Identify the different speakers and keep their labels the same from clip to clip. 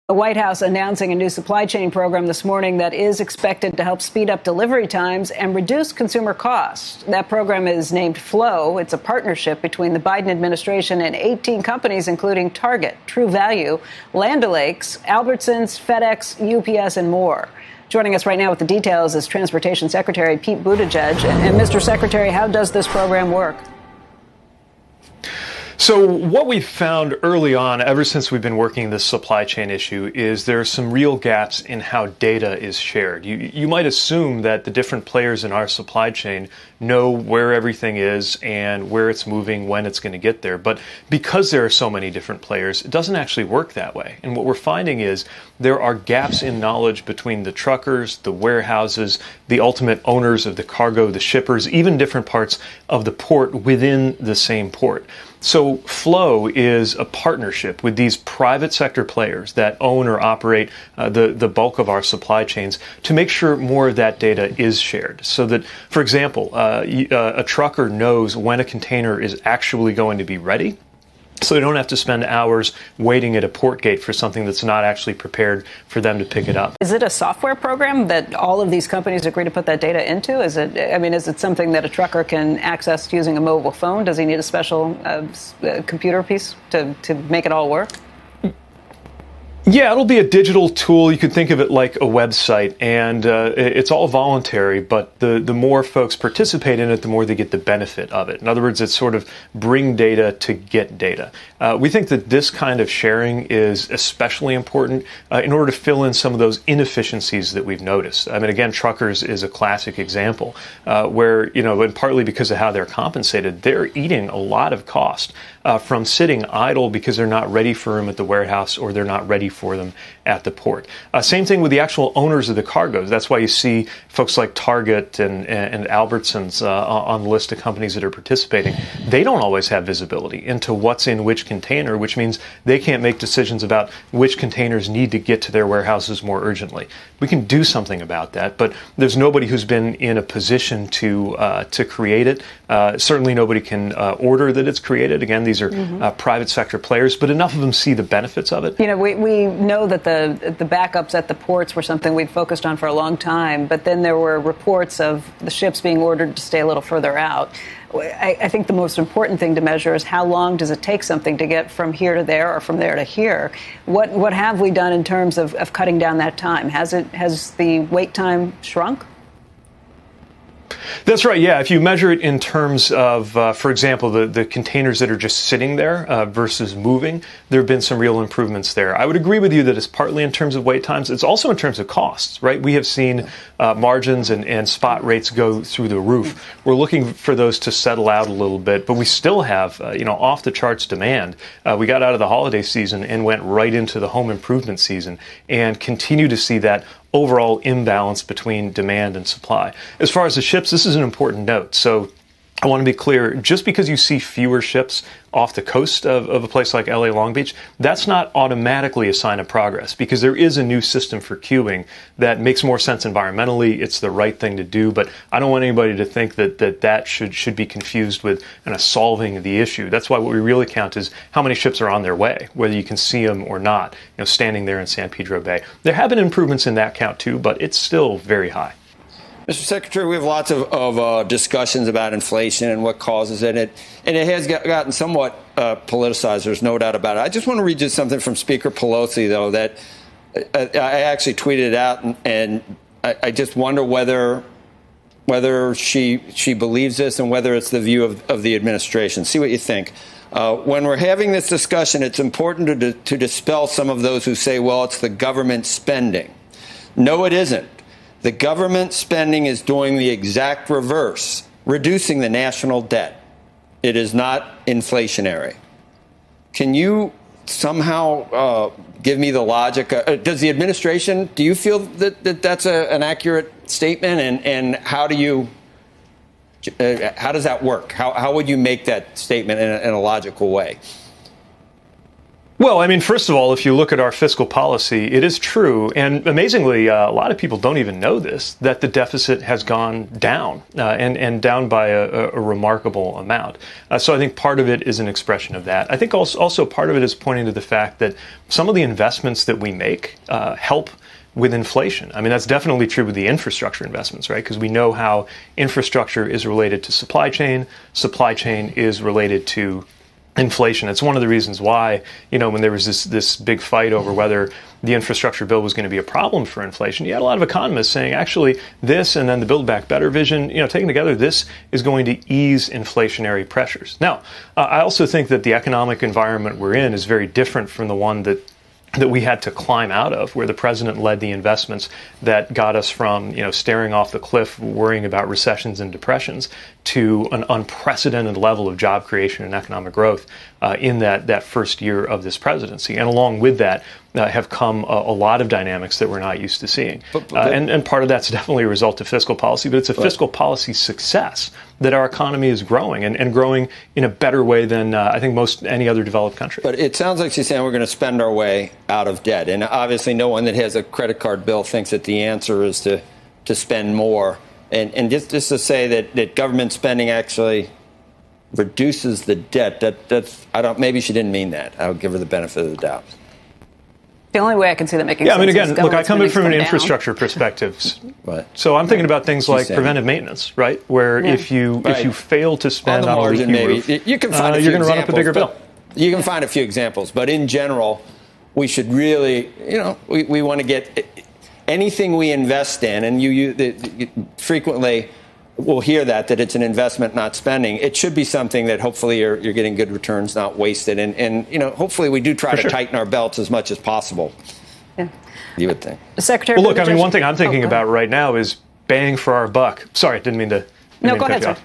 Speaker 1: The White House announcing a new supply chain program this morning that is expected to help speed up delivery times and reduce consumer costs. That program is named Flow. It's a partnership between the Biden administration and 18 companies, including Target, True Value, Land O'Lakes, Albertsons, FedEx, UPS, and more. Joining us right now with the details is Transportation Secretary Pete Buttigieg. And Mr. Secretary, how does this program work?
Speaker 2: So what we've found early on, ever since we've been working this supply chain issue, is there are some real gaps in how data is shared. You might assume that the different players in our supply chain know where everything is and where it's moving, when it's going to get there. But because there are so many different players, it doesn't actually work that way. And what we're finding is there are gaps in knowledge between the truckers, the warehouses, the ultimate owners of the cargo, the shippers, even different parts of the port within the same port. So Flow is a partnership with these private sector players that own or operate the bulk of our supply chains to make sure more of that data is shared. So that, for example, a trucker knows when a container is actually going to be ready, so they don't have to spend hours waiting at a port gate for something that's not actually prepared for them to pick it up.
Speaker 1: Is it a software program that all of these companies agree to put that data into? Is it something that a trucker can access using a mobile phone? Does he need a special computer piece to make it all work?
Speaker 2: Yeah, it'll be a digital tool. You could think of it like a website, and it's all voluntary, but the more folks participate in it, the more they get the benefit of it. In other words, it's sort of bring data to get data. We think that this kind of sharing is especially important in order to fill in some of those inefficiencies that we've noticed. I mean, again, truckers is a classic example where, and partly because of how they're compensated, they're eating a lot of cost from sitting idle because they're not ready for them at the warehouse or they're not ready for them at the port. Same thing with the actual owners of the cargoes. That's why you see folks like Target and Albertsons on the list of companies that are participating. They don't always have visibility into what's in which container, which means they can't make decisions about which containers need to get to their warehouses more urgently. We can do something about that, but there's nobody who's been in a position to create it. Certainly nobody can order that it's created. Again, these are private sector players, but enough of them see the benefits of it.
Speaker 1: We know that the backups at the ports were something we'd focused on for a long time, but then there were reports of the ships being ordered to stay a little further out. I think the most important thing to measure is how long does it take something to get from here to there or from there to here. What have we done in terms of cutting down that time? Has the wait time shrunk?
Speaker 2: That's right. Yeah. If you measure it in terms of, for example, the containers that are just sitting there versus moving, there have been some real improvements there. I would agree with you that it's partly in terms of wait times. It's also in terms of costs, right? We have seen margins and spot rates go through the roof. We're looking for those to settle out a little bit, but we still have, off the charts demand. We got out of the holiday season and went right into the home improvement season and continue to see that overall imbalance between demand and supply. As far as the ships, this is an important note. So I want to be clear, just because you see fewer ships off the coast of a place like LA Long Beach, that's not automatically a sign of progress, because there is a new system for queuing that makes more sense environmentally. It's the right thing to do, but I don't want anybody to think that should be confused with solving the issue. That's why what we really count is how many ships are on their way, whether you can see them or not, standing there in San Pedro Bay. There have been improvements in that count too, but it's still very high.
Speaker 3: Mr. Secretary, we have lots of discussions about inflation and what causes it, and it has gotten somewhat politicized. There's no doubt about it. I just want to read you something from Speaker Pelosi, though, that I actually tweeted out, and I just wonder whether she believes this and whether it's the view of the administration. See what you think. When we're having this discussion, it's important to dispel some of those who say, well, it's the government spending. No, it isn't. The government spending is doing the exact reverse, reducing the national debt. It is not inflationary. Can you somehow give me the logic? Does the administration, do you feel that that's an accurate statement? And how does that work? How would you make that statement in a logical way?
Speaker 2: Well, I mean, first of all, if you look at our fiscal policy, it is true, and amazingly, a lot of people don't even know this, that the deficit has gone down, and down by a remarkable amount. So I think part of it is an expression of that. I think also part of it is pointing to the fact that some of the investments that we make help with inflation. I mean, that's definitely true with the infrastructure investments, right? Because we know how infrastructure is related to supply chain is related to inflation. It's one of the reasons why, when there was this big fight over whether the infrastructure bill was going to be a problem for inflation, you had a lot of economists saying, actually, this and then the Build Back Better vision, taken together, this is going to ease inflationary pressures. Now, I also think that the economic environment we're in is very different from the one that we had to climb out of, where the president led the investments that got us from, staring off the cliff, worrying about recessions and depressions, to an unprecedented level of job creation and economic growth in that first year of this presidency. And along with that have come a lot of dynamics that we're not used to seeing. And part of that's definitely a result of fiscal policy, but it's a fiscal policy success that our economy is growing and growing in a better way than I think most any other developed country.
Speaker 3: But it sounds like she's saying we're going to spend our way out of debt. And obviously no one that has a credit card bill thinks that the answer is to spend more. And just to say that government spending actually reduces the debt, maybe she didn't mean that. I would give her the benefit of the doubt.
Speaker 1: The only way I can see that making
Speaker 2: sense.
Speaker 1: Yeah, I mean,
Speaker 2: again, look, I come in from an infrastructure perspective.
Speaker 3: Right.
Speaker 2: So I'm thinking about things like preventive maintenance, right? Where if you fail to spend on a leaky roof,
Speaker 3: you can find
Speaker 2: you're going to run up a bigger bill.
Speaker 3: You can find a few examples, but in general, we should really, we want to get anything we invest in, and you frequently will hear that it's an investment, not spending. It should be something that hopefully you're getting good returns, not wasted. And hopefully we do try to tighten our belts as much as possible.
Speaker 1: Yeah.
Speaker 3: You would think.
Speaker 1: Secretary.
Speaker 2: Well, look, I mean, one thing I'm thinking about right now is bang for our buck. Sorry, didn't mean to.
Speaker 1: No, go ahead, sir.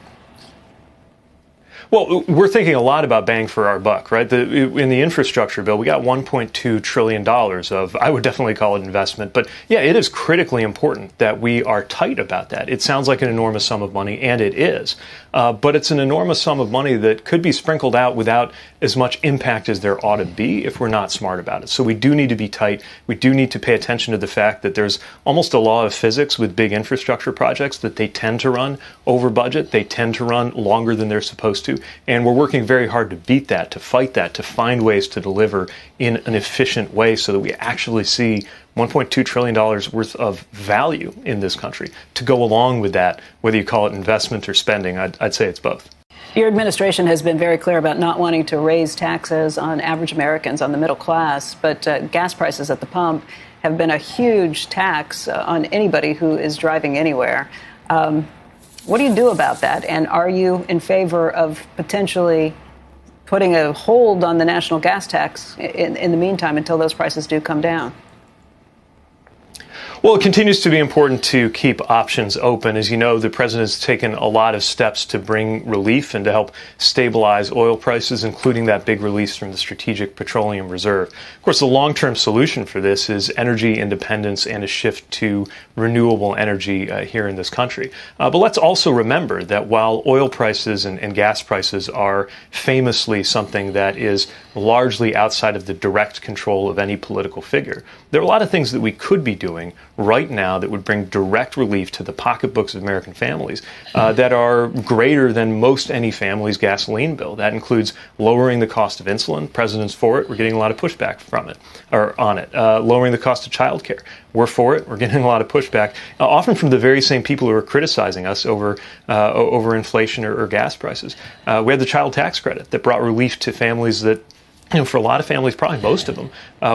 Speaker 2: Well, we're thinking a lot about bang for our buck, right? In the infrastructure bill, we got $1.2 trillion of, I would definitely call it investment. But yeah, it is critically important that we are tight about that. It sounds like an enormous sum of money, and it is. But it's an enormous sum of money that could be sprinkled out without as much impact as there ought to be if we're not smart about it. So we do need to be tight. We do need to pay attention to the fact that there's almost a law of physics with big infrastructure projects that they tend to run over budget. They tend to run longer than they're supposed to. And we're working very hard to beat that, to fight that, to find ways to deliver in an efficient way so that we actually see $1.2 trillion worth of value in this country. To go along with that, whether you call it investment or spending, I'd say it's both.
Speaker 1: Your administration has been very clear about not wanting to raise taxes on average Americans, on the middle class, but gas prices at the pump have been a huge tax on anybody who is driving anywhere. What do you do about that? And are you in favor of potentially putting a hold on the national gas tax in the meantime until those prices do come down?
Speaker 2: Well, it continues to be important to keep options open. As you know, the president's taken a lot of steps to bring relief and to help stabilize oil prices, including that big release from the Strategic Petroleum Reserve. Of course, the long-term solution for this is energy independence and a shift to renewable energy here in this country. But let's also remember that while oil prices and gas prices are famously something that is largely outside of the direct control of any political figure, there are a lot of things that we could be doing right now that would bring direct relief to the pocketbooks of American families that are greater than most any family's gasoline bill. That includes lowering the cost of insulin. President's for it. We're getting a lot of pushback from it, or on it. Lowering the cost of child care. We're for it. We're getting a lot of pushback, often from the very same people who are criticizing us over inflation or gas prices. We had the child tax credit that brought relief to families that, for a lot of families, probably most of them,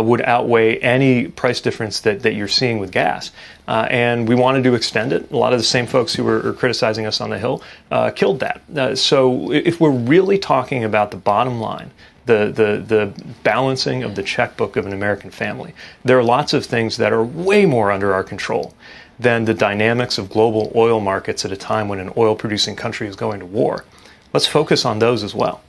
Speaker 2: would outweigh any price difference that you're seeing with gas. And we wanted to extend it. A lot of the same folks who were criticizing us on the Hill killed that. So if we're really talking about the bottom line, the balancing of the checkbook of an American family, there are lots of things that are way more under our control than the dynamics of global oil markets at a time when an oil-producing country is going to war. Let's focus on those as well.